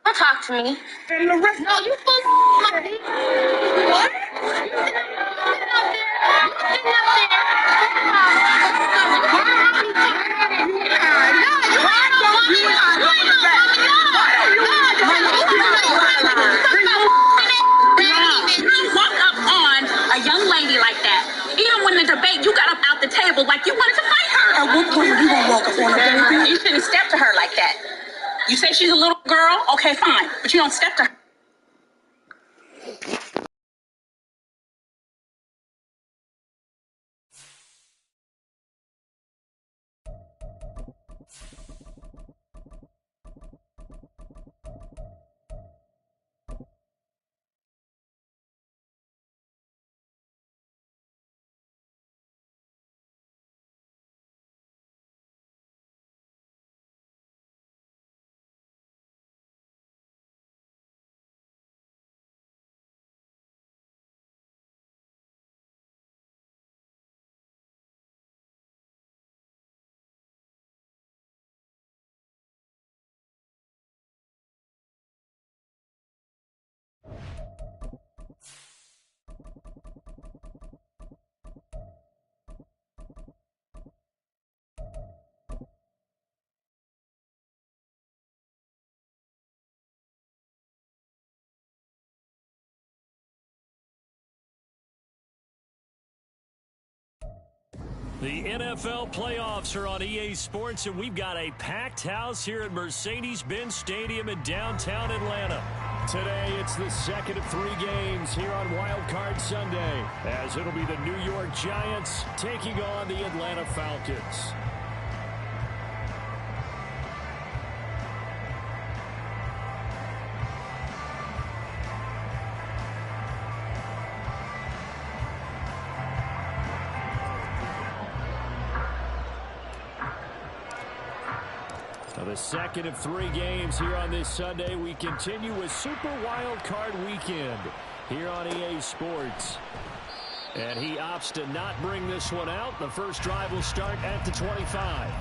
Don't talk to me. And the rest. No, you supposed to my dick. What? You sitting up there. You got up out the table like you wanted to fight her. At what point are you gonna walk up on her, baby? You shouldn't step to her like that. You say she's a little girl? Okay, fine. But you don't step to her. The NFL playoffs are on EA Sports, and we've got a packed house here at Mercedes-Benz Stadium in downtown Atlanta. Today, it's the second of 3 games here on Wild Card Sunday, as it'll be the New York Giants taking on the Atlanta Falcons. The second of 3 games here on this Sunday. We continue with Super Wild Card Weekend here on EA Sports. And he opts to not bring this one out. The first drive will start at the 25.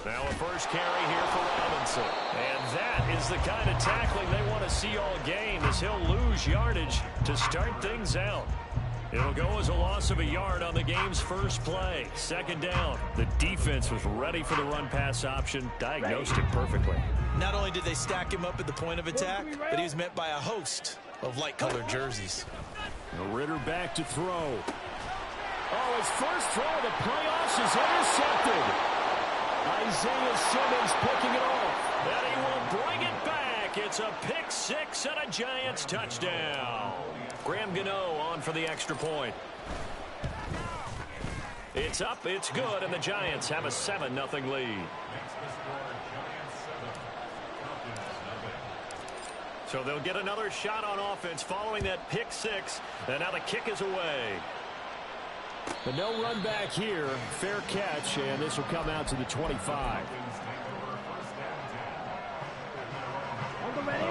Now a first carry here for Robinson. And that is the kind of tackling they want to see all game, as he'll lose yardage to start things out. It'll go as a loss of a yard on the game's first play. Second down. The defense was ready for the run-pass option, diagnosed it perfectly. Not only did they stack him up at the point of attack, but he was met by a host of light-colored jerseys. Ritter back to throw. Oh, his first throw of the playoffs is intercepted. Isaiah Simmons picking it off. And he will bring it back. It's a pick 6 and a Giants touchdown. Graham Gano on for the extra point. It's up, it's good, and the Giants have a 7-0 lead. So they'll get another shot on offense following that pick 6, and now the kick is away. But no run back here. Fair catch, and this will come out to the 25.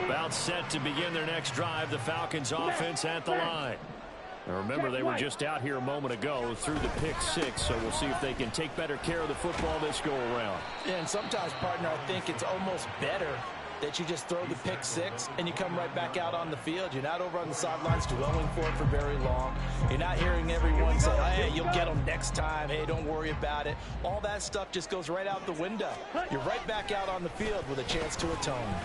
About set to begin their next drive. The Falcons offense at the line. Now remember, they were just out here a moment ago through the pick 6, so we'll see if they can take better care of the football this go around. Yeah, and sometimes, partner, I think it's almost better that you just throw the pick 6 and you come right back out on the field. You're not over on the sidelines dwelling for it for very long. You're not hearing everyone say, hey, you'll get them next time. Hey, don't worry about it. All that stuff just goes right out the window. You're right back out on the field with a chance to atone.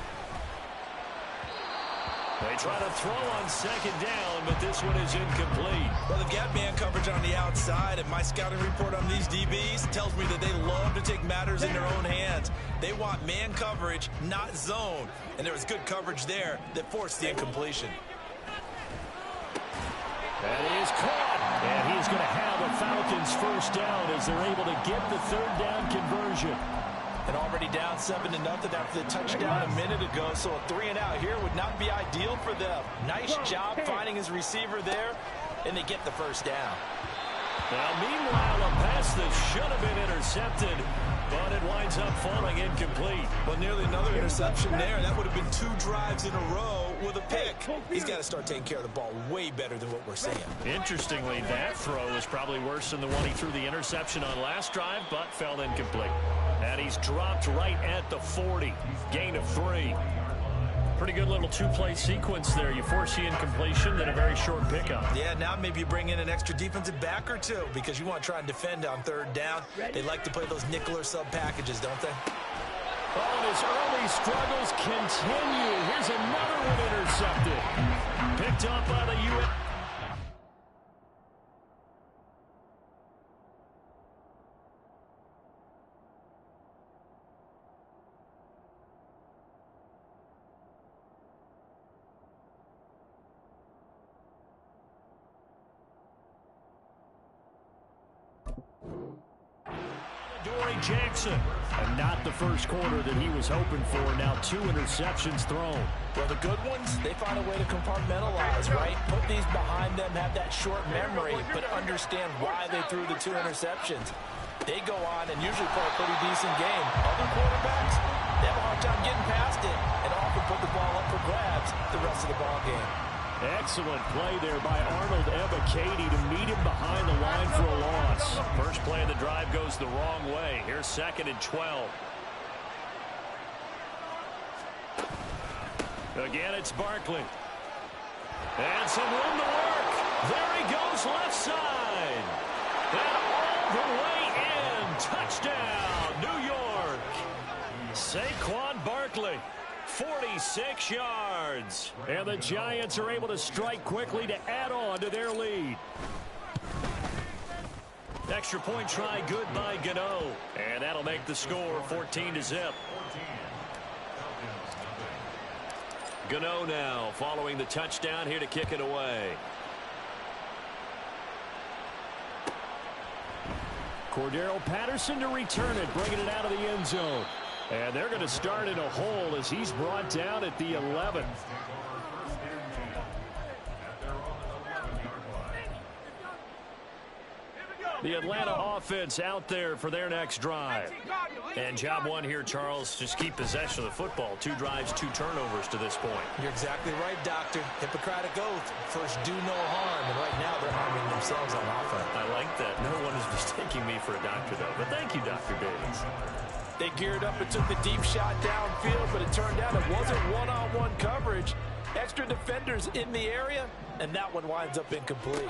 They try to throw on second down, but this one is incomplete. Well, they've got man coverage on the outside, and my scouting report on these DBs tells me that they love to take matters in their own hands. They want man coverage, not zone. And there was good coverage there that forced the incompletion. That is caught. And he's going to have a Falcons first down as they're able to get the third down conversion. And already down 7-0 after the touchdown a minute ago, so a 3-and-out here would not be ideal for them. Nice job finding his receiver there, and they get the first down. Now, meanwhile, a pass that should have been intercepted, but it winds up falling incomplete. Well, nearly another interception there. That would have been 2 drives in a row with a pick. He's got to start taking care of the ball way better than what we're seeing. Interestingly, that throw was probably worse than the one he threw the interception on last drive, but fell incomplete. And he's dropped right at the 40. Gain of 3. Pretty good little 2-play sequence there. You force the incompletion, then a very short pickup. Yeah, now maybe you bring in an extra defensive back or 2 because you want to try and defend on 3rd down. They like to play those nickel or sub packages, don't they? Oh, and his early struggles continue. Here's another one intercepted. Picked up by the U.S. Jackson, and not the first quarter that he was hoping for. Now 2 interceptions thrown. Well, the good ones, they find a way to compartmentalize, right? Put these behind them, have that short memory, but understand why they threw the 2 interceptions. They go on and usually play a pretty decent game. Other quarterbacks, they have a hard time getting past it and often put the ball up for grabs the rest of the ball game. Excellent play there by Arnold Ebiketie to meet him behind the line for a loss. First play of the drive goes the wrong way. Here's 2nd and 12. Again, it's Barkley. And some room to work. There he goes left side. And all the way in. Touchdown, New York. Saquon Barkley. 46 yards. And the Giants are able to strike quickly to add on to their lead. Extra point try good by Gano. And that'll make the score 14-0. Gano now following the touchdown here to kick it away. Cordero Patterson to return it, bringing it out of the end zone. And they're going to start in a hole as he's brought down at the 11. The Atlanta offense out there for their next drive. And job 1 here, Charles, just keep possession of the football. 2 drives, 2 turnovers to this point. You're exactly right, Doctor. Hippocratic oath. First, do no harm. And right now, they're harming themselves on offense. I like that. No one is mistaking me for a doctor, though. But thank you, Dr. Davis. They geared up and took the deep shot downfield, but it turned out it wasn't one-on-one coverage. Extra defenders in the area, and that one winds up incomplete.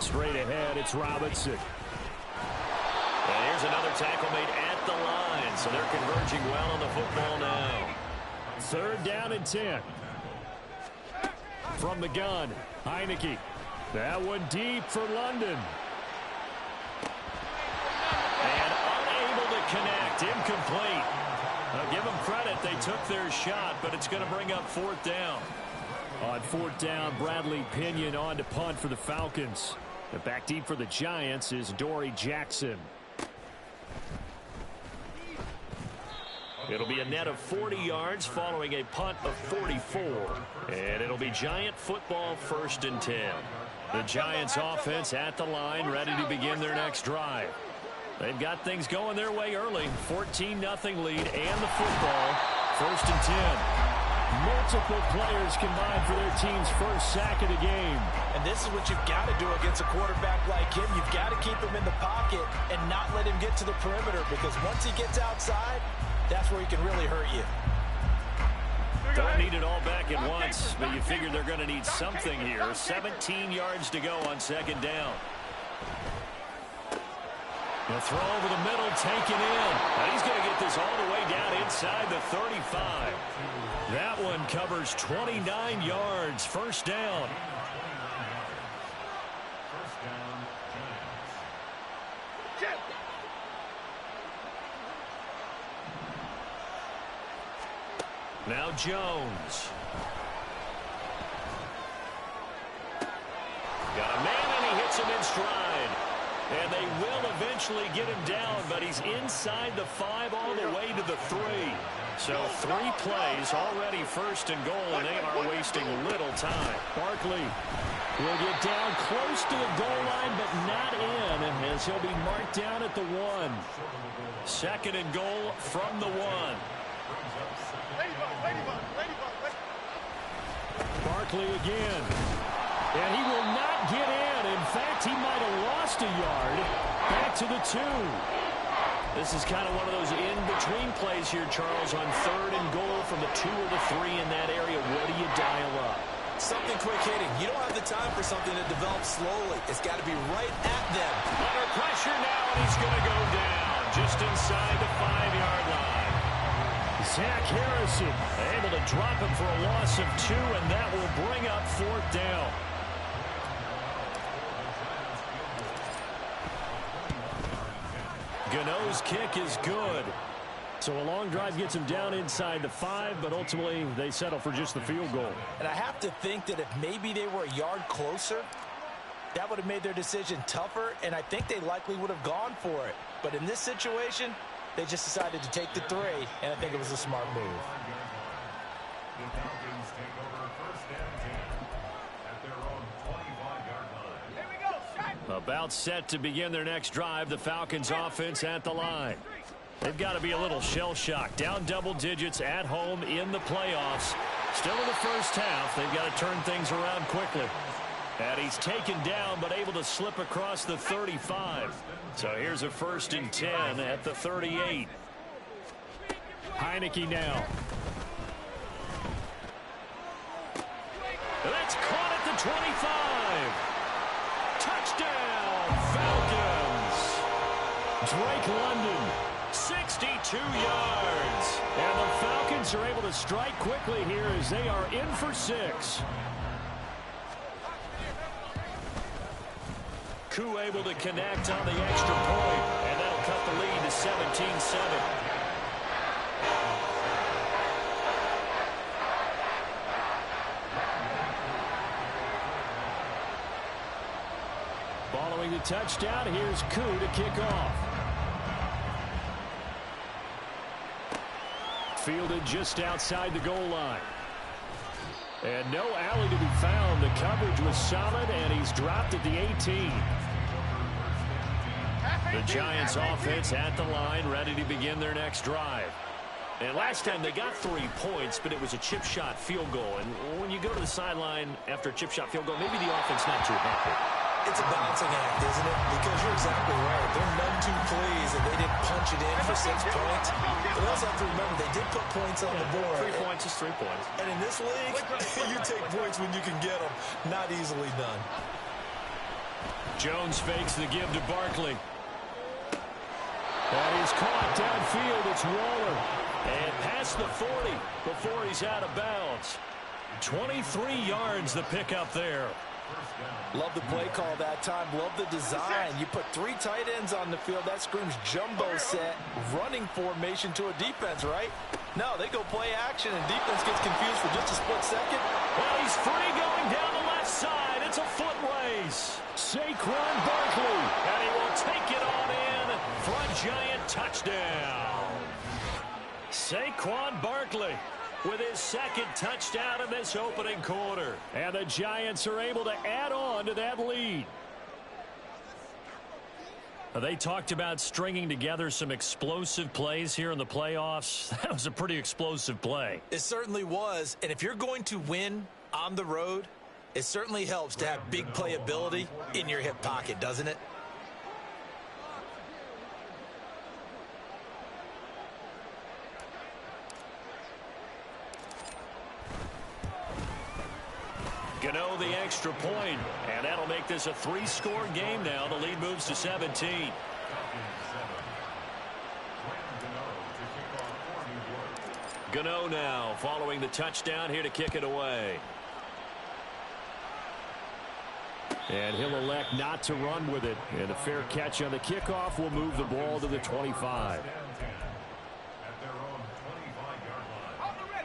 Straight ahead, it's Robinson. And here's another tackle made at the line, so they're converging well on the football now. 3rd down and 10. From the gun, Heineke. That one deep for London. And unable to connect, incomplete. Now give them credit, they took their shot, but it's going to bring up 4th down. On 4th down, Bradley Pinion on to punt for the Falcons. And back deep for the Giants is Dory Jackson. It'll be a net of 40 yards following a punt of 44. And it'll be Giant football 1st and 10. The Giants offense at the line, ready to begin their next drive. They've got things going their way early. 14-0 lead and the football. 1st and 10. Multiple players combined for their team's first sack of the game. And this is what you've got to do against a quarterback like him. You've got to keep him in the pocket and not let him get to the perimeter, because once he gets outside, that's where he can really hurt you. Don't need it all back at once, but you figure they're going to need something here. 17 yards to go on 2nd down. The throw over the middle, taken in. And he's going to get this all the way down inside the 35. That one covers 29 yards. 1st down. Now Jones. Got a man and he hits him in stride. And they will eventually get him down, but he's inside the 5 all the way to the 3. So 3 plays, already 1st and goal, and they are wasting little time. Barkley will get down close to the goal line, but not in. as he'll be marked down at the 1. Second and goal from the 1. Barkley again. And he will not get in. In fact, he might have lost a yard. Back to the 2. This is kind of one of those in-between plays here, Charles, on third and goal from the 2 or the 3 in that area. What do you dial up? Something quick hitting. You don't have the time for something to develop slowly. It's got to be right at them. Under pressure now, and he's going to go down just inside the 5-yard line. Zach Harrison able to drop him for a loss of 2, and that will bring up 4th down. Gano's kick is good. So a long drive gets him down inside the 5, but ultimately they settle for just the field goal. And I have to think that if maybe they were a yard closer, that would have made their decision tougher, and I think they likely would have gone for it. But in this situation, they just decided to take the 3, and I think it was a smart move. The Falcons take over 1st and 10 at their own 25-yard line. Here we go, shot. About set to begin their next drive, the Falcons offense at the line. They've got to be a little shell-shocked. Down double digits at home in the playoffs. Still in the first half, they've got to turn things around quickly. And he's taken down, but able to slip across the 35. So here's a 1st and 10 at the 38. Heineke now. That's caught at the 25. Touchdown, Falcons. Drake London, 62 yards. And the Falcons are able to strike quickly here as they are in for 6. Koo able to connect on the extra point, and that'll cut the lead to 17-7. Following the touchdown, here's Koo to kick off. Fielded just outside the goal line. And no alley to be found. The coverage was solid, and he's dropped at the 18. The Giants offense at the line, ready to begin their next drive. And last time they got 3 points, but it was a chip shot field goal. And when you go to the sideline after a chip shot field goal, maybe the offense not too happy. It's a balancing act, isn't it? Because you're exactly right. They're none too pleased that they didn't punch it in for 6 points. But we also have to remember they did put points on the board. 3 points is 3 points. And in this league, you take points when you can get them. Not easily done. Jones fakes the give to Barkley. And he's caught downfield. It's Waller. And past the 40 before he's out of bounds. 23 yards the pickup there. Love the play call that time. Love the design. You put 3 tight ends on the field. That screams jumbo set, running formation to a defense, right? No, they go play action, and defense gets confused for just a split second. Well, he's free going down the left side. It's a foot race. Saquon Barkley, and he will take it on in for a Giant touchdown. Saquon Barkley with his 2nd touchdown in this opening quarter. And the Giants are able to add on to that lead. They talked about stringing together some explosive plays here in the playoffs. That was a pretty explosive play. It certainly was. And if you're going to win on the road, it certainly helps to have big playability in your hip pocket, doesn't it? Gano the extra point, and that'll make this a 3-score game now. The lead moves to 17. Gano now following the touchdown here to kick it away. And he'll elect not to run with it. And a fair catch on the kickoff will move the ball to the 25.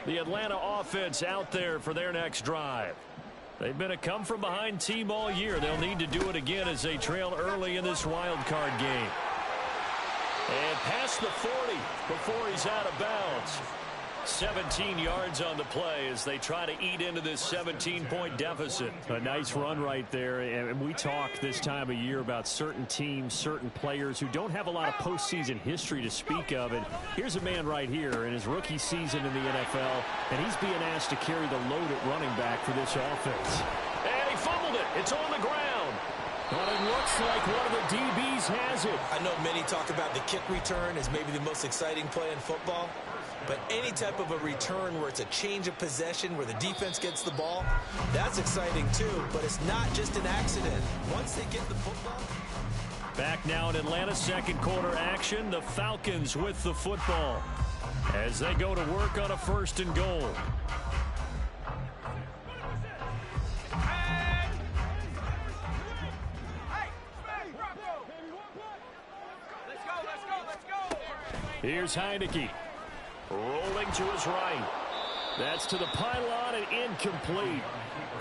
The Atlanta offense out there for their next drive. They've been a come-from-behind team all year. They'll need to do it again as they trail early in this wild card game. And past the 40 before he's out of bounds. 17 yards on the play as they try to eat into this 17-point deficit. A nice run right there. And we talk this time of year about certain teams, certain players who don't have a lot of postseason history to speak of. And here's a man right here in his rookie season in the NFL, and he's being asked to carry the load at running back for this offense. And he fumbled it. It's on the ground. But it looks like one of the DBs has it. I know many talk about the kick return as maybe the most exciting play in football. But any type of a return where it's a change of possession, where the defense gets the ball, that's exciting too. But it's not just an accident. Once they get the football. Back now in Atlanta, second quarter action. The Falcons with the football as they go to work on a 1st and goal. Here's Heineke. Rolling to his right. That's to the pylon and incomplete.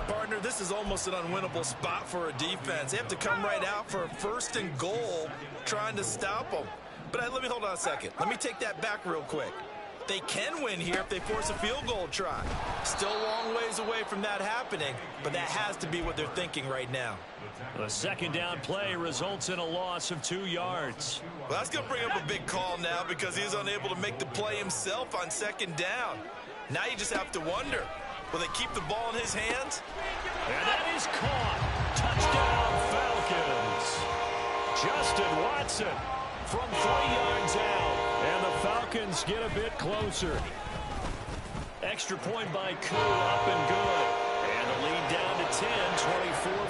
Partner, this is almost an unwinnable spot for a defense. They have to come right out for a 1st and goal trying to stop them. But let me hold on a second. Let me take that back real quick. They can win here if they force a field goal try. Still a long ways away from that happening, but that has to be what they're thinking right now. The 2nd down play results in a loss of 2 yards. Well, that's going to bring up a big call now because he's unable to make the play himself on 2nd down. Now you just have to wonder, will they keep the ball in his hands? And that is caught. Touchdown, Falcons. Justin Watson from 3 yards out. And the Falcons get a bit closer. Extra point by Koo, up and good. And the lead down to 10,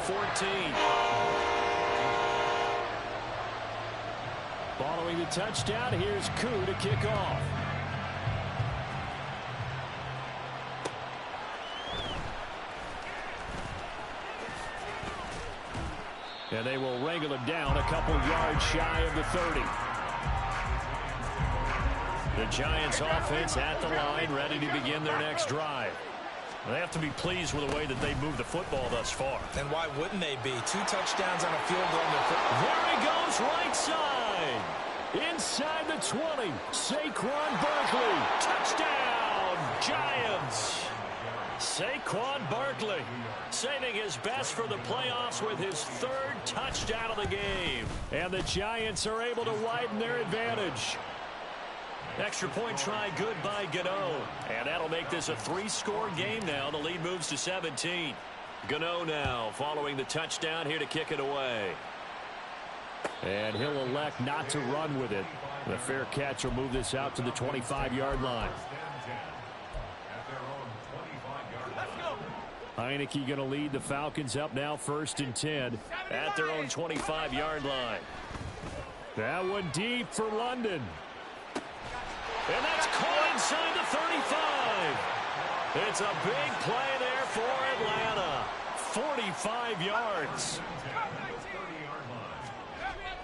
24-14. Following the touchdown, here's Koo to kick off. And they will wrangle him down a couple yards shy of the 30. The Giants offense at the line, ready to begin their next drive. They have to be pleased with the way that they moved the football thus far. And why wouldn't they be? 2 touchdowns on a field goal. There he goes, right side. Inside the 20. Saquon Barkley. Touchdown, Giants. Saquon Barkley saving his best for the playoffs with his 3rd touchdown of the game. And the Giants are able to widen their advantage. Extra point try good by Gano. And that'll make this a 3-score game now. The lead moves to 17. Gano now following the touchdown here to kick it away. And he'll elect not to run with it. The fair catch will move this out to the 25-yard line. Heineke going to lead the Falcons up now 1st and 10 at their own 25-yard line. That one deep for London. And that's caught inside the 35. It's a big play there for Atlanta. 45 yards.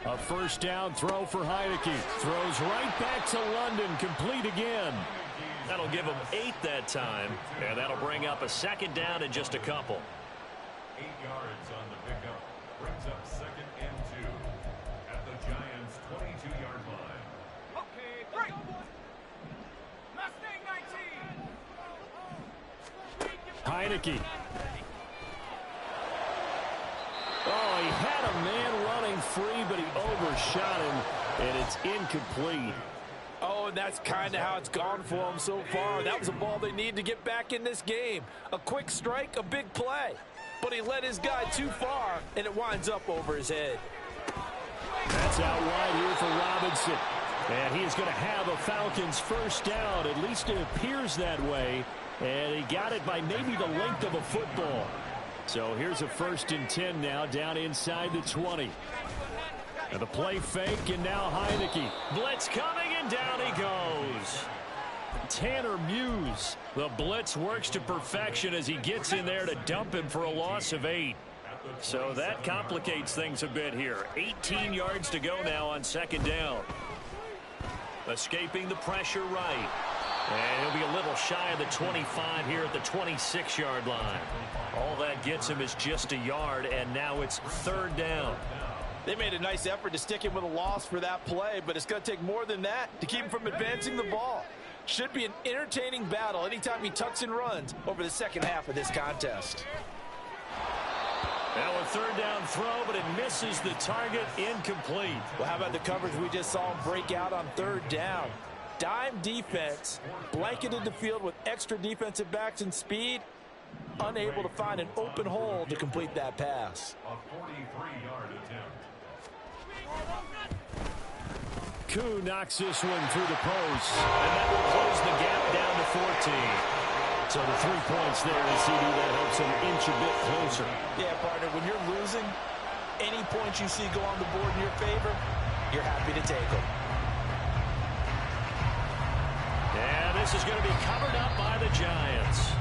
A 1st down throw for Heineke. Throws right back to London. Complete again. That'll give him 8 that time. And that'll bring up a 2nd down in just a couple. 8 yards on the pickup. Brings up 2nd and 2 at the Giants' 22-yard line. Okay, break. Heineke. Oh, he had a man running free, but he overshot him, and it's incomplete. Oh, and that's kind of how it's gone for them so far. That was a ball they need to get back in this game. A quick strike, a big play. But he led his guy too far, and it winds up over his head. That's out wide here for Robinson. And he is going to have a Falcons 1st down. At least it appears that way. And he got it by maybe the length of a football. So here's a 1st and 10 now down inside the 20. And the play fake, and now Heineke. Blitz coming, and down he goes. Tanner Muse. The blitz works to perfection as he gets in there to dump him for a loss of 8. So that complicates things a bit here. 18 yards to go now on 2nd down. Escaping the pressure right. And he'll be a little shy of the 25 here at the 26-yard line. All that gets him is just a yard, and now it's 3rd down. They made a nice effort to stick him with a loss for that play, but it's going to take more than that to keep him from advancing the ball. Should be an entertaining battle anytime he tucks and runs over the second half of this contest. Now a third down throw, but it misses the target, incomplete. Well, how about the coverage we just saw him break out on third down? Dime defense, blanketed the field with extra defensive backs and speed, unable to find an open hole to complete that pass. A 43-yard attempt. Koo knocks this one through the post, and that will close the gap down to 14. So the 3 points there, and CD, that helps him inch a bit closer. Yeah, partner, when you're losing, any points you see go on the board in your favor, you're happy to take them. And this is going to be covered up by the Giants.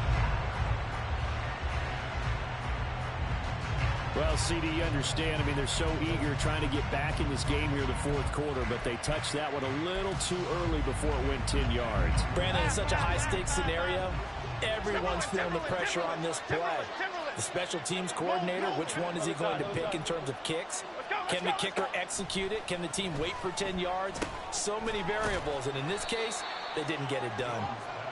Well, CD, you understand. I mean, they're so eager trying to get back in this game here in the fourth quarter, but they touched that one a little too early before it went 10 yards. Brandon, in such a high-stakes scenario, everyone's feeling the pressure on this play. The special teams coordinator, which one is he going to pick in terms of kicks? Can the kicker execute it? Can the team wait for 10 yards? So many variables, and in this case, they didn't get it done.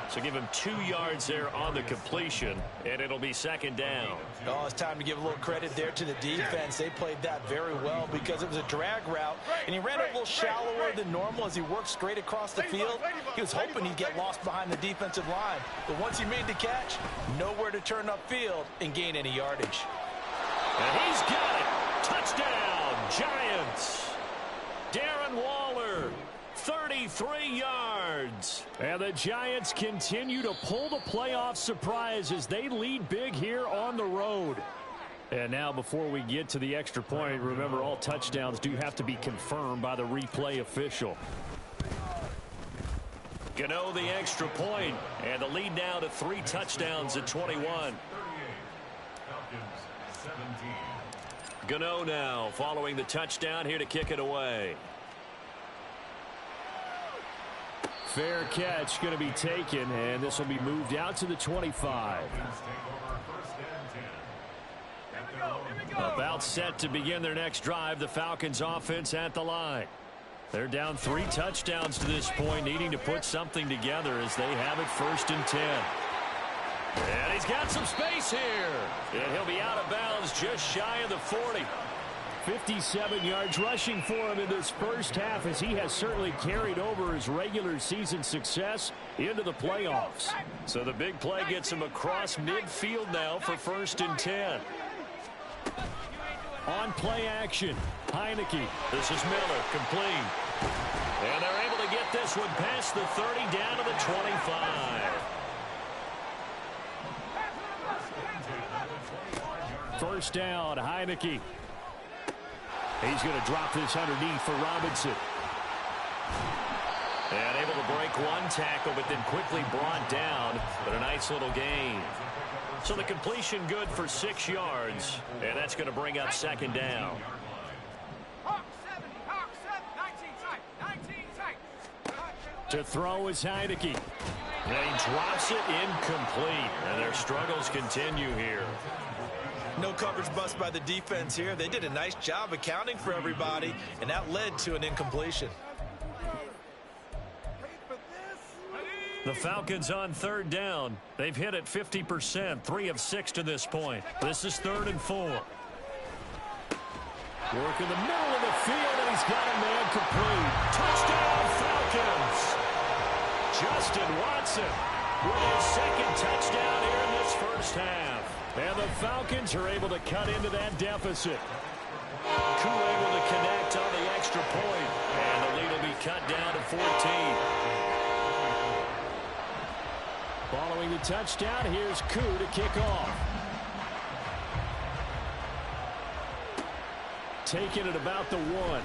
So give him 2 yards there on the completion, and it'll be second down. Oh, it's time to give a little credit there to the defense. They played that very well because it was a drag route, and he ran a little shallower than normal as he worked straight across the field. He was hoping he'd get lost behind the defensive line, but once he made the catch, nowhere to turn upfield and gain any yardage. And he's got it. Touchdown, Giants. Darren Waller. 33 yards. And the Giants continue to pull the playoff surprise as they lead big here on the road. And now before we get to the extra point, remember all touchdowns do have to be confirmed by the replay official. Gano the extra point, and the lead now to 3 touchdowns at 21. 38. Falcons 17. Gano now following the touchdown here to kick it away. Fair catch going to be taken, and this will be moved out to the 25. About set to begin their next drive, the Falcons offense at the line. They're down 3 touchdowns to this point, needing to put something together as they have it 1st and 10. And he's got some space here. And he'll be out of bounds just shy of the 40. 57 yards rushing for him in this first half as he has certainly carried over his regular season success into the playoffs. So the big play gets him across midfield now for 1st and 10. On play action, Heineke. This is Miller, complete. And they're able to get this one past the 30 down to the 25. First down, Heineke. He's going to drop this underneath for Robinson. And able to break one tackle, but then quickly brought down. But a nice little gain. So the completion good for 6 yards. And that's going to bring up second down. To throw is Heineke. And he drops it incomplete. And their struggles continue here. No coverage bust by the defense here. They did a nice job accounting for everybody, and that led to an incompletion. The Falcons on third down. They've hit it 50%, 3 of 6 to this point. This is 3rd and 4. Work in the middle of the field, and he's got a man complete. Touchdown, Falcons! Justin Watson with his 2nd touchdown here in this first half. And the Falcons are able to cut into that deficit. Koo able to connect on the extra point. And the lead will be cut down to 14. Following the touchdown, here's Koo to kick off. Taking it about the 1.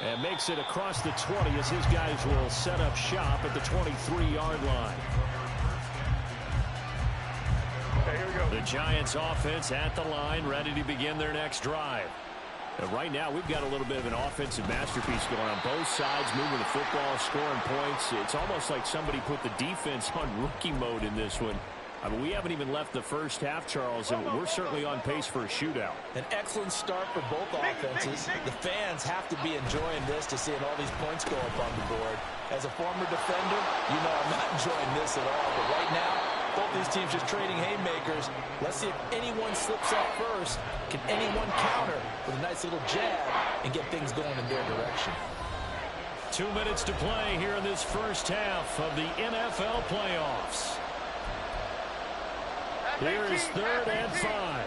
And makes it across the 20 as his guys will set up shop at the 23-yard line. The Giants offense at the line, ready to begin their next drive. And right now, we've got a little bit of an offensive masterpiece going on both sides, moving the football, scoring points. It's almost like somebody put the defense on rookie mode in this one. I mean, we haven't even left the first half, Charles, and we're certainly on pace for a shootout. An excellent start for both offenses. The fans have to be enjoying this to seeing all these points go up on the board. As a former defender, you know I'm not enjoying this at all. But right now, both these teams just trading haymakers. Let's see if anyone slips up first. Can anyone counter with a nice little jab and get things going in their direction? 2 minutes to play here in this first half of the NFL playoffs. Here is 3rd and 5.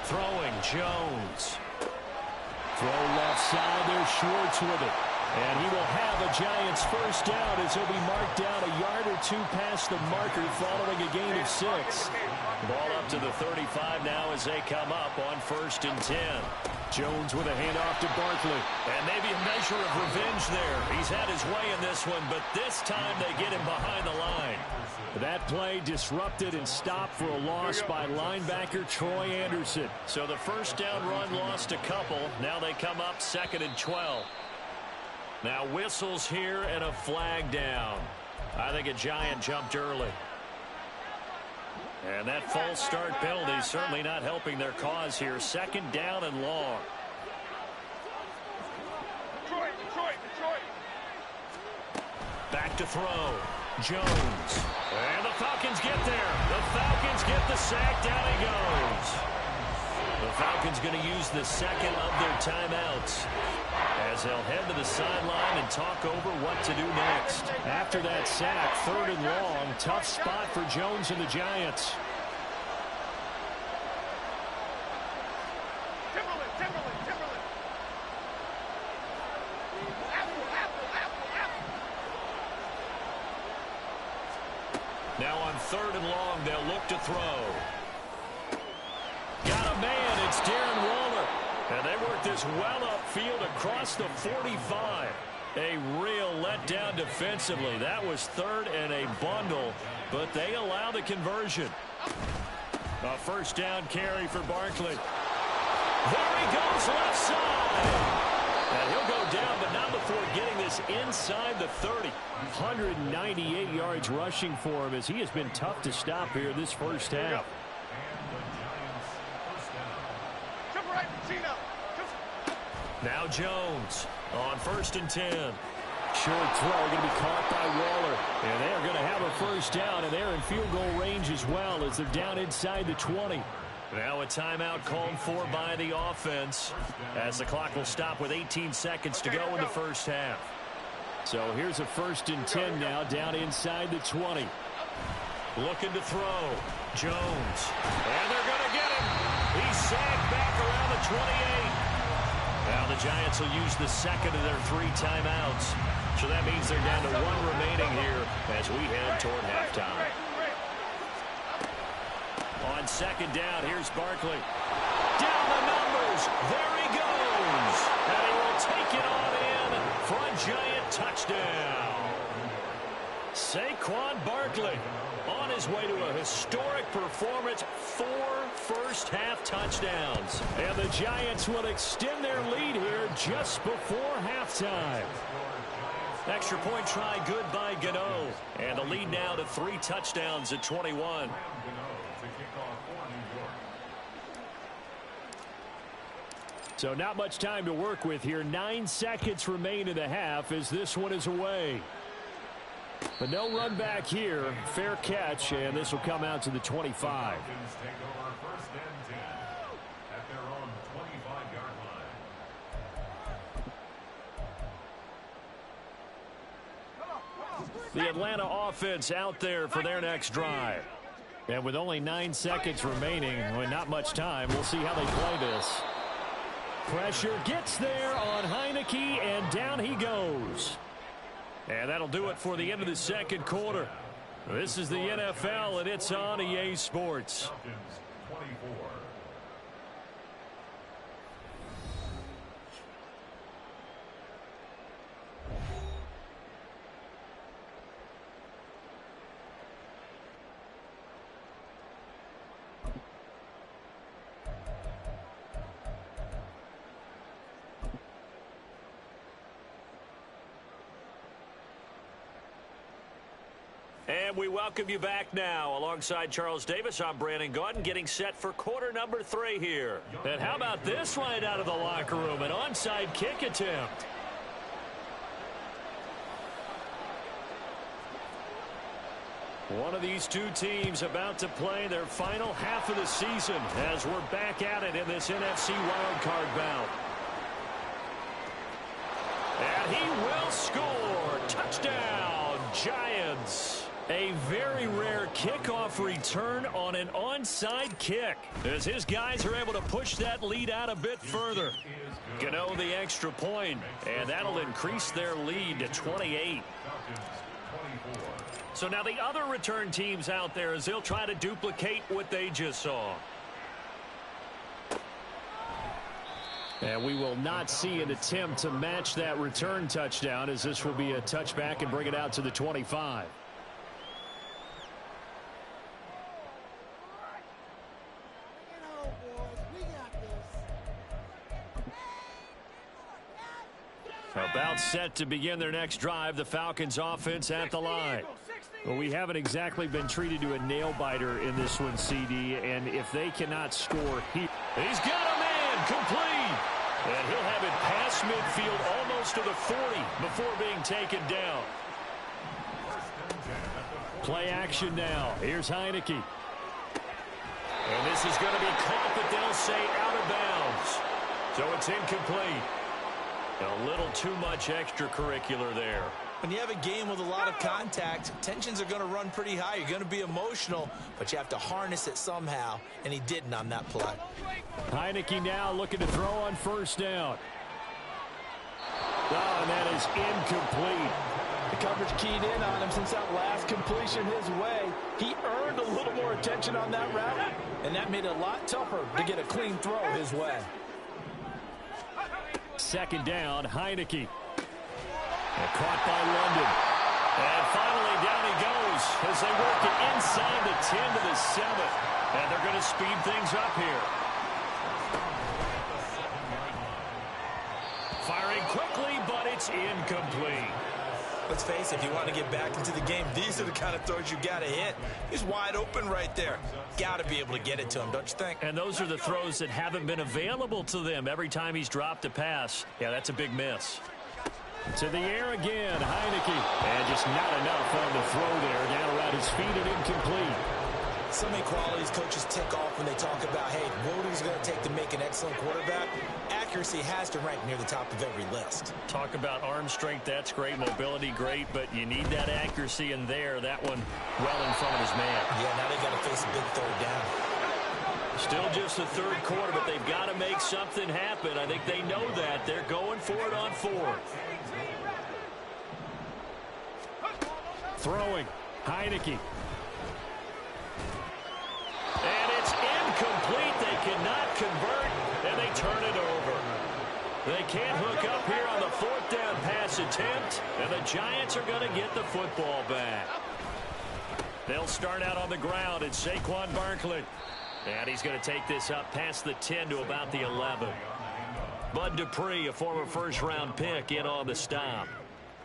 Throwing, Jones. Throw left side, there's Schwartz with it. And he will have a Giants first down as he'll be marked down a yard or two past the marker following a gain of 6. Ball up to the 35 now as they come up on 1st and 10. Jones with a handoff to Barkley. And maybe a measure of revenge there. He's had his way in this one, but this time they get him behind the line. That play disrupted and stopped for a loss by linebacker Troy Anderson. So the first down run lost a couple. Now they come up 2nd and 12. Now whistles here and a flag down. I think a Giant jumped early. And that false start penalty is certainly not helping their cause here. 2nd down and long. Back to throw. Jones. And the Falcons get there. The Falcons get the sack. Down he goes. The Falcons going to use the 2nd of their timeouts as they'll head to the sideline and talk over what to do next. After that sack, 3rd and long. Tough spot for Jones and the Giants. Now on 3rd and long, they'll look to throw. Got a man. It's Darren Waller. And they work this well upfield across the 45. A real letdown defensively. That was 3rd and a bundle, but they allow the conversion. A first down carry for Barkley. There he goes left side. And he'll go down, but not before getting this inside the 30. 198 yards rushing for him as he has been tough to stop here this first half. Now Jones on 1st and 10. Short throw going to be caught by Waller. And they're going to have a first down, and they're in field goal range as well as they're down inside the 20. Now a timeout called for by the offense as the clock will stop with 18 seconds to go in the first half. So here's a 1st and 10 now down inside the 20. Looking to throw. Jones. And they're going to get him. He's sagged back around the 28. Now the Giants will use the 2nd of their 3 timeouts. So that means they're down to 1 remaining here as we head toward halftime. On 2nd down, here's Barkley. Down the numbers. There he goes. And he will take it on in for a Giant touchdown. Saquon Barkley on his way to a historic performance. 4 first-half touchdowns. And the Giants will extend their lead here just before halftime. Extra point try good by Gano. And the lead now to 3 touchdowns at 21. So not much time to work with here. 9 seconds remain in the half as this one is away. But no run back here. Fair catch, and this will come out to the 25. The Atlanta offense out there for their next drive. And with only 9 seconds remaining, well, not much time, we'll see how they play this. Pressure gets there on Heineke, and down he goes. And that'll do it for the end of the second quarter. This is the NFL, and it's on EA Sports. And we welcome you back now. Alongside Charles Davis, I'm Brandon Gaudin, getting set for quarter number 3 here. And how about this right out of the locker room? An onside kick attempt. One of these two teams about to play their final half of the season as we're back at it in this NFC wildcard bout. And he will score. Touchdown, Giants. A very rare kickoff return on an onside kick as his guys are able to push that lead out a bit further. Gano the extra point, and that'll increase their lead to 28. So now the other return teams out there as they'll try to duplicate what they just saw. And we will not see an attempt to match that return touchdown as this will be a touchback and bring it out to the 25. About set to begin their next drive, the Falcons offense at the line. Well, we haven't exactly been treated to a nail-biter in this one, CD, and if they cannot score here. He's got a man complete, and he'll have it past midfield almost to the 40 before being taken down. Play action now. Here's Heineke. And this is going to be caught, but they'll say out of bounds. So it's incomplete. A little too much extracurricular there. When you have a game with a lot of contact, tensions are going to run pretty high. You're going to be emotional, but you have to harness it somehow, and he didn't on that play. Heineke now looking to throw on first down. Oh, and that is incomplete. The coverage keyed in on him since that last completion his way. He earned a little more attention on that route, and that made it a lot tougher to get a clean throw his way. Second down, Heineke. And caught by London. And finally down he goes as they work it inside the 10 to the 7. And they're going to speed things up here. Firing quickly, but it's incomplete. Let's face it, if you want to get back into the game, these are the kind of throws you got to hit. He's wide open right there. Got to be able to get it to him, don't you think? And those are the throws that haven't been available to them every time he's dropped a pass. Yeah, that's a big miss. To the air again, Heineke. And just not enough on the throw there. Down around his feet and incomplete. So many qualities coaches tick off when they talk about, hey, what is it going to take to make an excellent quarterback? Accuracy has to rank near the top of every list. Talk about arm strength, that's great. Mobility, great. But you need that accuracy in there. That one well in front of his man. Yeah, now they got to face a big third down. Still just the third quarter, but they've got to make something happen. I think they know that. They're going for it on fourth. Throwing. Heineke. And it's incomplete. They cannot convert, and they turn it over. They can't hook up here on the fourth down pass attempt, and the Giants are going to get the football back. They'll start out on the ground. It's Saquon Barkley. And he's going to take this up past the 10 to about the 11. Bud Dupree, a former first-round pick, in on the stop.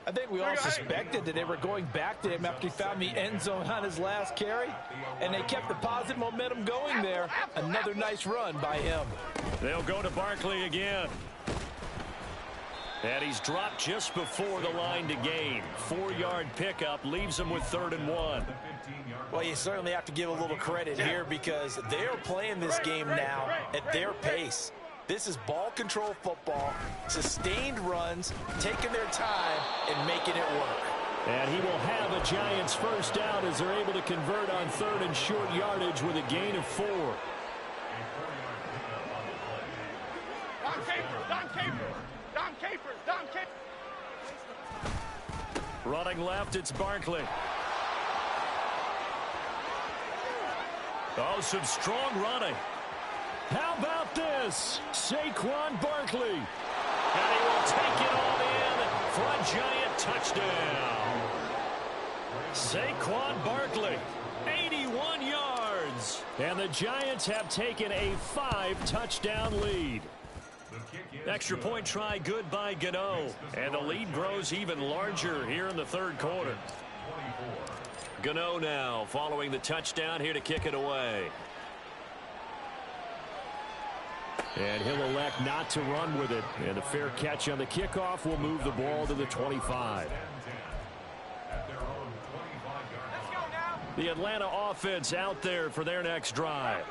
I think we all suspected that they were going back to him after he found the end zone on his last carry, and they kept the positive momentum going there. Another nice run by him. They'll go to Barkley again. And he's dropped just before the line to gain. 4-yard pickup leaves him with 3rd and 1. Well, you certainly have to give a little credit here because they're playing this game now at their pace. This is ball control football, sustained runs, taking their time and making it work. And he will have a Giants first down as they're able to convert on 3rd and short yardage with a gain of 4. Running left, it's Barkley. Oh, some strong running. How about this? Saquon Barkley. And he will take it all in for a Giant touchdown. Saquon Barkley, 81 yards. And the Giants have taken a 5-touchdown lead. Extra point try good by Gano. And the lead grows even larger here in the third quarter. Gano now following the touchdown here to kick it away. And he'll elect not to run with it. And a fair catch on the kickoff will move the ball to the 25. The Atlanta offense out there for their next drive.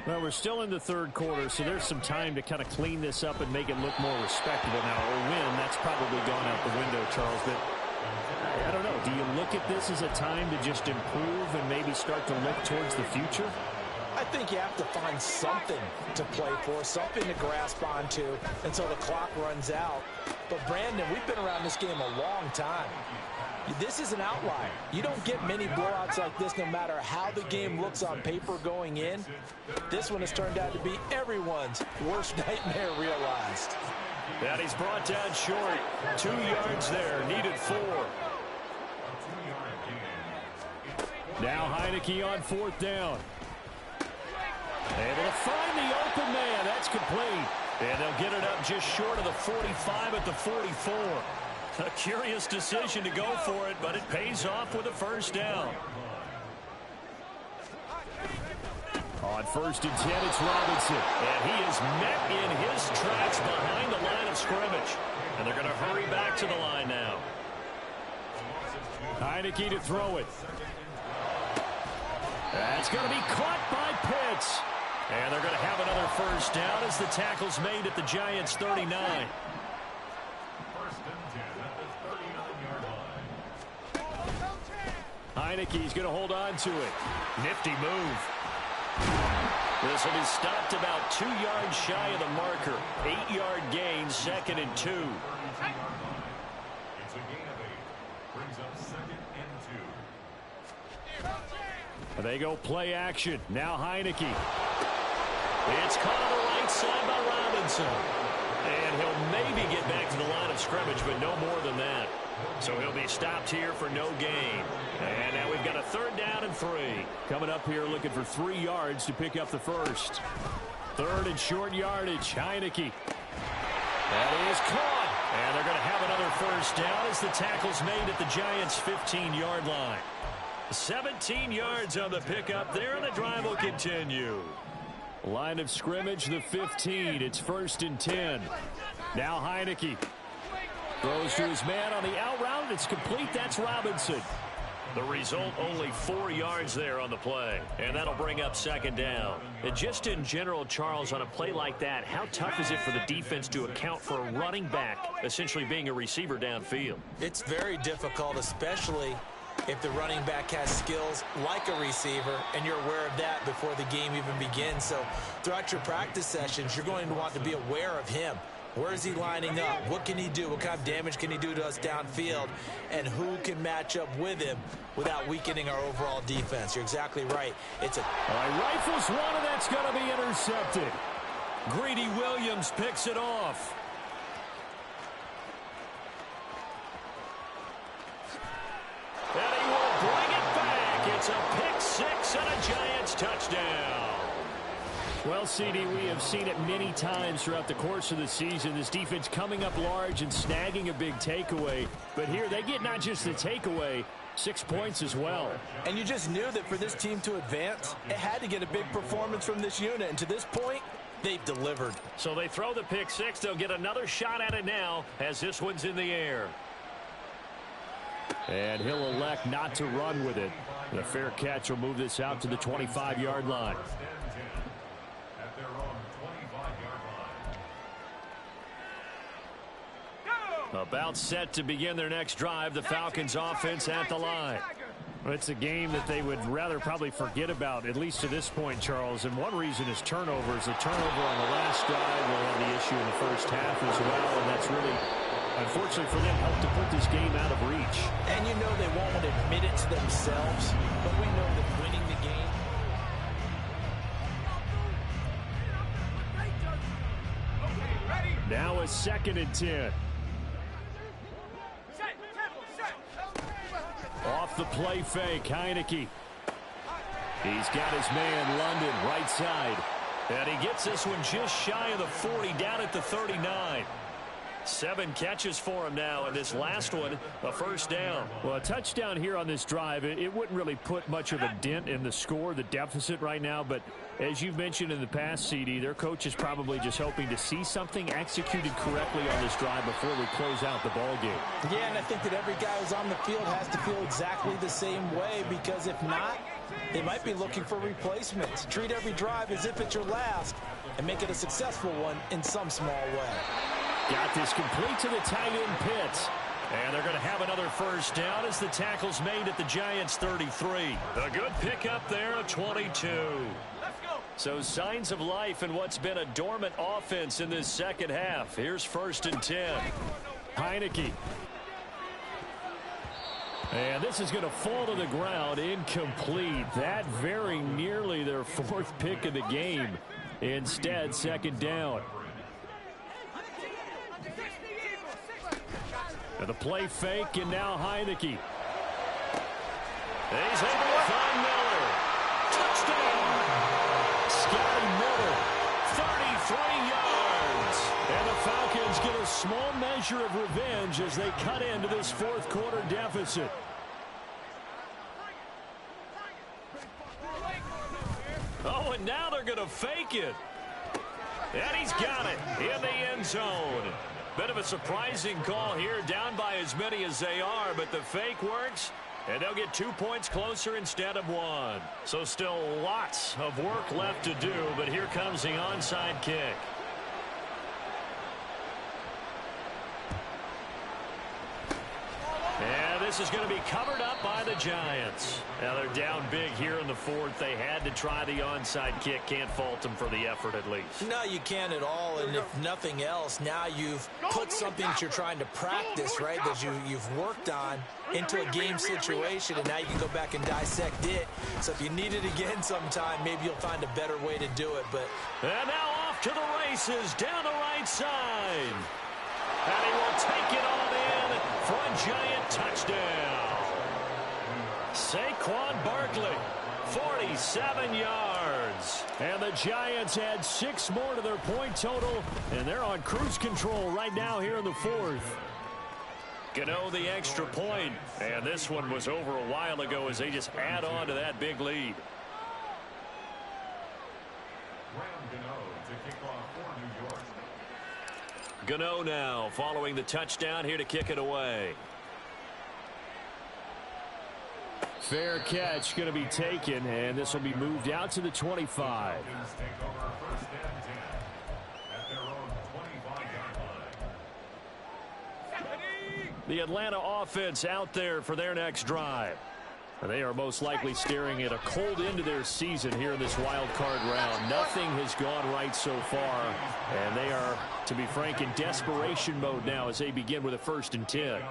Well, we're still in the third quarter, so there's some time to kind of clean this up and make it look more respectable. Now, a win, that's probably gone out the window, Charles. But I don't know. Do you look at this as a time to just improve and maybe start to look towards the future? I think you have to find something to play for, something to grasp onto until the clock runs out. But, Brandon, we've been around this game a long time. This is an outlier. You don't get many blowouts like this no matter how the game looks on paper going in. This one has turned out to be everyone's worst nightmare realized. And he's brought down short. 2 yards there, needed 4. Now Heineke on 4th down. Able to find the open man. That's complete. And they'll get it up just short of the 45 at the 44. A curious decision to go for it, but it pays off with a first down. On 1st and 10, it's Robinson. And he is met in his tracks behind the line of scrimmage. And they're going to hurry back to the line now. Heineke to throw it. That's going to be caught by Pitts. And they're going to have another first down as the tackle's made at the Giants' 39. Heineke's going to hold on to it. Nifty move. This will be stopped about 2 yards shy of the marker. 8-yard gain, 2nd and 2. It's a gain of 8. Brings up 2nd and 2. They go play action. Now Heineke. It's caught on the right side by Robinson. And he'll maybe get back to the line of scrimmage, but no more than that. So he'll be stopped here for no gain. And now we've got a 3rd down and 3. Coming up here looking for 3 yards to pick up the first. 3rd and short yardage. Heineke. That is caught. And they're going to have another first down as the tackle's made at the Giants' 15-yard line. 17 yards on the pickup there, and the drive will continue. Line of scrimmage, the 15. It's 1st and 10. Now Heineke. Throws to his man on the out route. It's complete. That's Robinson. The result, only 4 yards there on the play. And that'll bring up 2nd down. And just in general, Charles, on a play like that, how tough is it for the defense to account for a running back essentially being a receiver downfield? It's very difficult, especially if the running back has skills like a receiver, and you're aware of that before the game even begins. So throughout your practice sessions, you're going to want to be aware of him. Where is he lining up? What can he do? What kind of damage can he do to us downfield? And who can match up with him without weakening our overall defense? You're exactly right. It's a... All right, rifles one, and that's going to be intercepted. Greedy Williams picks it off. And he will bring it back. It's a pick 6 and a Giants touchdown. Well, CD, we have seen it many times throughout the course of the season. This defense coming up large and snagging a big takeaway. But here they get not just the takeaway, 6 points as well. And you just knew that for this team to advance, it had to get a big performance from this unit. And to this point, they've delivered. So they throw the pick 6. They'll get another shot at it now as this one's in the air. And he'll elect not to run with it. And a fair catch will move this out to the 25-yard line. About set to begin their next drive, the Falcons offense at the line. Well, it's a game that they would rather probably forget about, at least to this point, Charles. And one reason is turnovers. A turnover on the last drive will have the issue in the first half as well. And that's really, unfortunately for them, helped to put this game out of reach. And you know they won't admit it to themselves, but we know that winning the game. Now a 2nd and 10. Off the play fake, Heineke. He's got his man, London, right side. And he gets this one just shy of the 40, down at the 39. 7 catches for him now, and this last one, a first down. Well, a touchdown here on this drive, it wouldn't really put much of a dent in the score, the deficit right now, but as you've mentioned in the past, CD, their coach is probably just hoping to see something executed correctly on this drive before we close out the ball game. Yeah, and I think that every guy who's on the field has to feel exactly the same way, because if not, they might be looking for replacements. Treat every drive as if it's your last and make it a successful one in some small way. Got this complete to the tight end Pitts. And they're going to have another first down as the tackle's made at the Giants' 33. A good pickup there, a 22. So signs of life in what's been a dormant offense in this second half. Here's 1st and 10. Heineke. And this is going to fall to the ground, incomplete. That very nearly their 4th pick of the game. Instead, 2nd down. And the play fake, and now Heineke. He's able to find Miller. Touchdown! Scotty Miller. 33 yards. And the Falcons get a small measure of revenge as they cut into this 4th quarter deficit. Oh, and now they're going to fake it. And he's got it in the end zone. Bit of a surprising call here, down by as many as they are, but the fake works, and they'll get 2 points closer instead of 1. So still lots of work left to do, but here comes the onside kick. And this is going to be covered up by the Giants. Now they're down big here in the 4th. They had to try the onside kick. Can't fault them for the effort at least. No, you can't at all, and if nothing else, now you've put something that you're trying to practice, right, that you've worked on into a game situation, and now you can go back and dissect it. So if you need it again sometime, maybe you'll find a better way to do it. But and now off to the races down the right side. And he will take it on in for a Giant touchdown. Saquon Barkley, 47 yards. And the Giants add 6 more to their point total, and they're on cruise control right now here in the 4th. Gano the extra point, and this one was over a while ago as they just add on to that big lead. Gano now following the touchdown here to kick it away. Fair catch going to be taken, and this will be moved out to the 25. The Atlanta offense out there for their next drive. They are most likely staring at a cold end to their season here in this wild card round. Nothing has gone right so far, and they are, to be frank, in desperation mode now as they begin with a 1st and 10.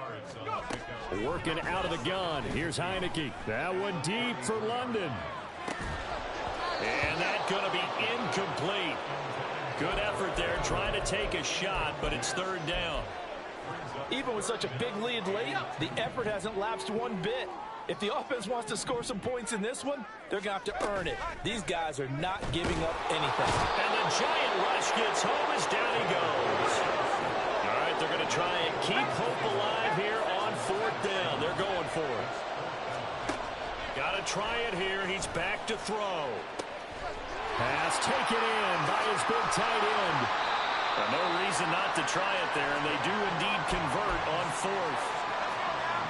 Working out of the gun. Here's Heineke. That one deep for London. And that's going to be incomplete. Good effort there trying to take a shot, but it's 3rd down. even with such a big lead late, the effort hasn't lapsed one bit. If the offense wants to score some points in this one, they're going to have to earn it. These guys are not giving up anything. And the Giant rush gets home as down he goes. All right, they're going to try and keep hope alive here on 4th down. They're going for it. Got to try it here. He's back to throw. Pass taken in by his big tight end. Well, no reason not to try it there, and they do indeed convert on 4th.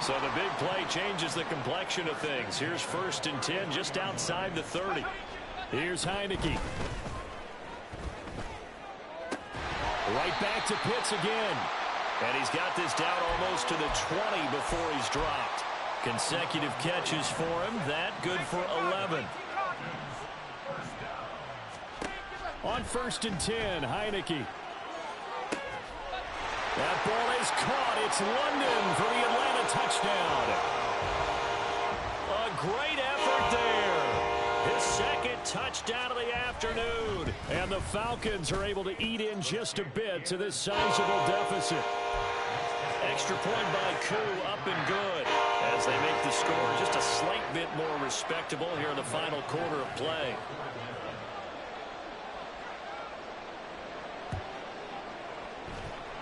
So the big play changes the complexion of things. Here's 1st and 10 just outside the 30. Here's Heineke. Right back to Pitts again. And he's got this down almost to the 20 before he's dropped. Consecutive catches for him. That good for 11. On 1st and 10, Heineke. That ball is caught. It's London for the Atlanta touchdown. A great effort there. His 2nd touchdown of the afternoon. And the Falcons are able to eat in just a bit to this sizable deficit. Extra point by Koo, up and good. As they make the score just a slight bit more respectable here in the final quarter of play.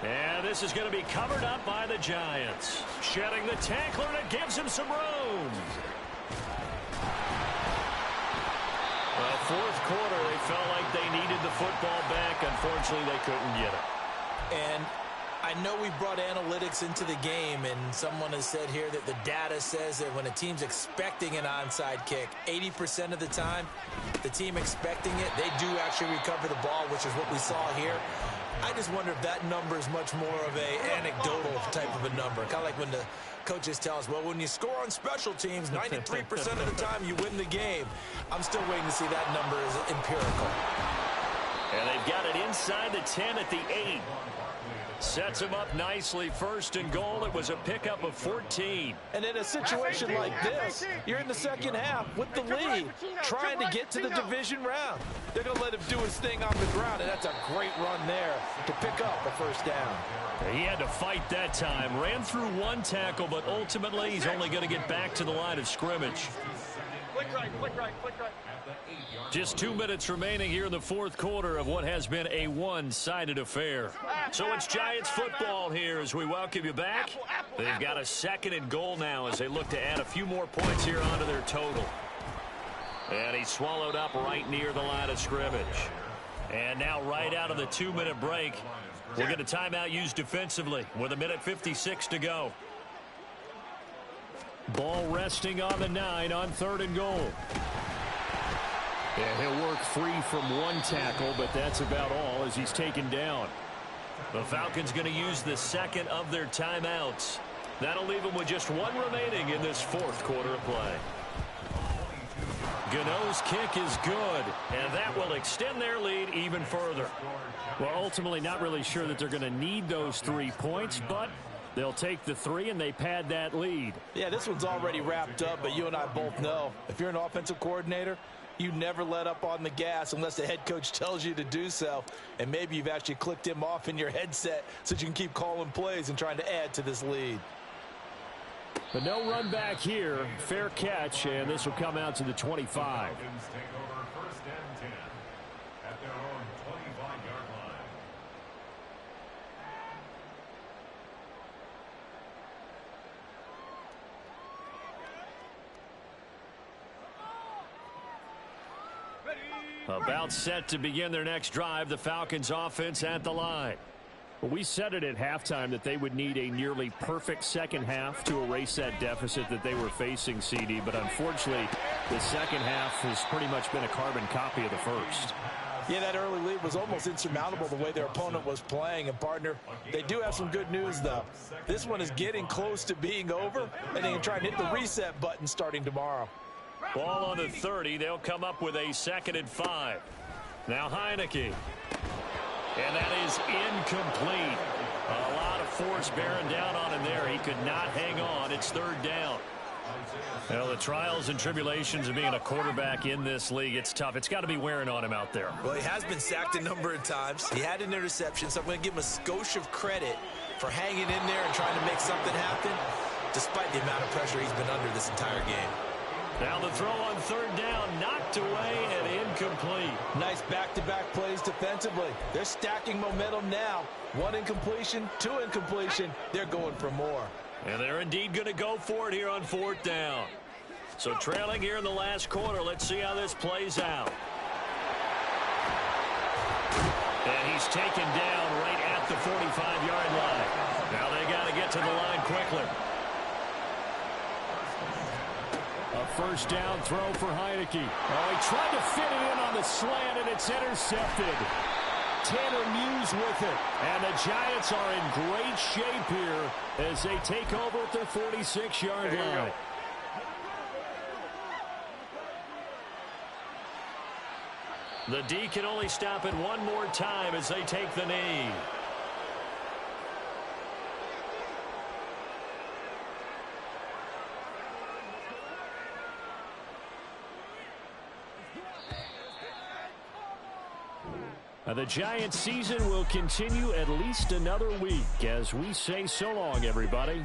And this is going to be covered up by the Giants. Shedding the tackler, and it gives him some room. Well, fourth quarter, they felt like they needed the football back. Unfortunately, they couldn't get it. And I know we brought analytics into the game, and someone has said here that the data says that when a team's expecting an onside kick, 80% of the time, the team expecting it, they do actually recover the ball, which is what we saw here. I just wonder if that number is much more of a anecdotal type of a number. Kind of like when the coaches tell us, well, when you score on special teams, 93% of the time you win the game. I'm still waiting to see that number is empirical. And they've got it inside the 10 at the 8. Sets him up nicely. First and goal. It was a pickup of 14. And in a situation like this, you're in the second half with the lead, trying to get to the division round. They're going to let him do his thing on the ground, and that's a great run there to pick up a first down. He had to fight that time. Ran through one tackle, but ultimately he's only going to get back to the line of scrimmage. Click right, click right, click right. Just 2 minutes remaining here in the fourth quarter of what has been a one-sided affair. So it's Giants football here as we welcome you back. They've got a second and goal now as they look to add a few more points here onto their total. And he's swallowed up right near the line of scrimmage. And now right out of the 2-minute break, we'll get a timeout used defensively with 1:56 to go. Ball resting on the 9 on 3rd and goal. And he'll work free from one tackle, but that's about all as he's taken down. The Falcons going to use the second of their timeouts. That'll leave them with just one remaining in this fourth quarter of play. Gano's kick is good, and that will extend their lead even further. Well, ultimately not really sure that they're going to need those 3 points, but they'll take the 3 and they pad that lead. Yeah, this one's already wrapped up, but you and I both know if you're an offensive coordinator, you never let up on the gas unless the head coach tells you to do so. And maybe you've actually clicked him off in your headset so you can keep calling plays and trying to add to this lead. But no run back here. Fair catch, and this will come out to the 25. Falcons take over first and 10 at their own 25-yard line. About set to begin their next drive, the Falcons offense at the line. Well, we said it at halftime that they would need a nearly perfect second half to erase that deficit that they were facing, CD. But unfortunately, the second half has pretty much been a carbon copy of the first. Yeah, that early lead was almost insurmountable the way their opponent was playing. And, partner, they do have some good news, though. This one is getting close to being over, and they can try and hit the reset button starting tomorrow. Ball on the 30. They'll come up with a 2nd and 5. Now Heineke. And that is incomplete. A lot of force bearing down on him there. He could not hang on. It's 3rd down. Well, the trials and tribulations of being a quarterback in this league, it's tough. It's got to be wearing on him out there. Well, he has been sacked a number of times. He had an interception, so I'm going to give him a skosh of credit for hanging in there and trying to make something happen, despite the amount of pressure he's been under this entire game. Now the throw on 3rd down, knocked away and incomplete. Nice back-to-back plays defensively. They're stacking momentum now. 1 incompletion, 2 incompletion. They're going for more. And they're indeed going to go for it here on 4th down. So trailing here in the last quarter. Let's see how this plays out. And he's taken down right at the 45-yard line. Now they got to get to the line quickly. A first down throw for Heineke. Oh, he tried to fit it in on the slant, and it's intercepted. Tanner Muse with it. And the Giants are in great shape here as they take over at their 46-yard line. The D can only stop it one more time as they take the knee. The Giants season will continue at least another week as we say so long, everybody.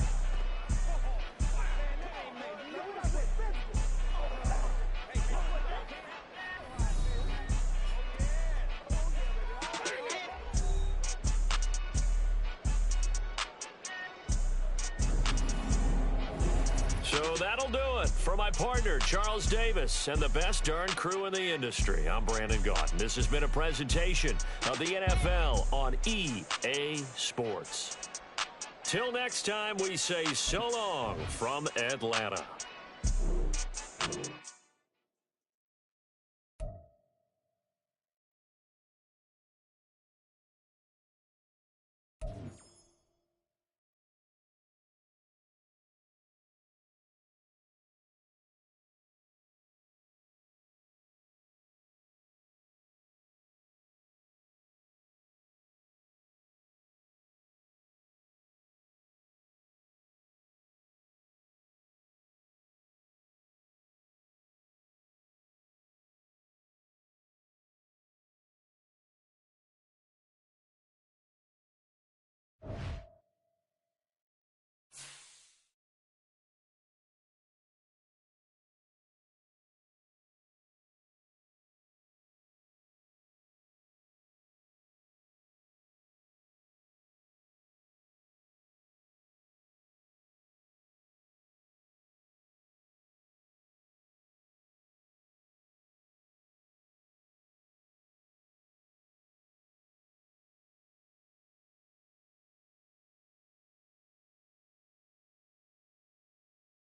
So that'll do it. For my partner, Charles Davis, and the best darn crew in the industry, I'm Brandon Gaudin. This has been a presentation of the NFL on EA Sports. Till next time, we say so long from Atlanta.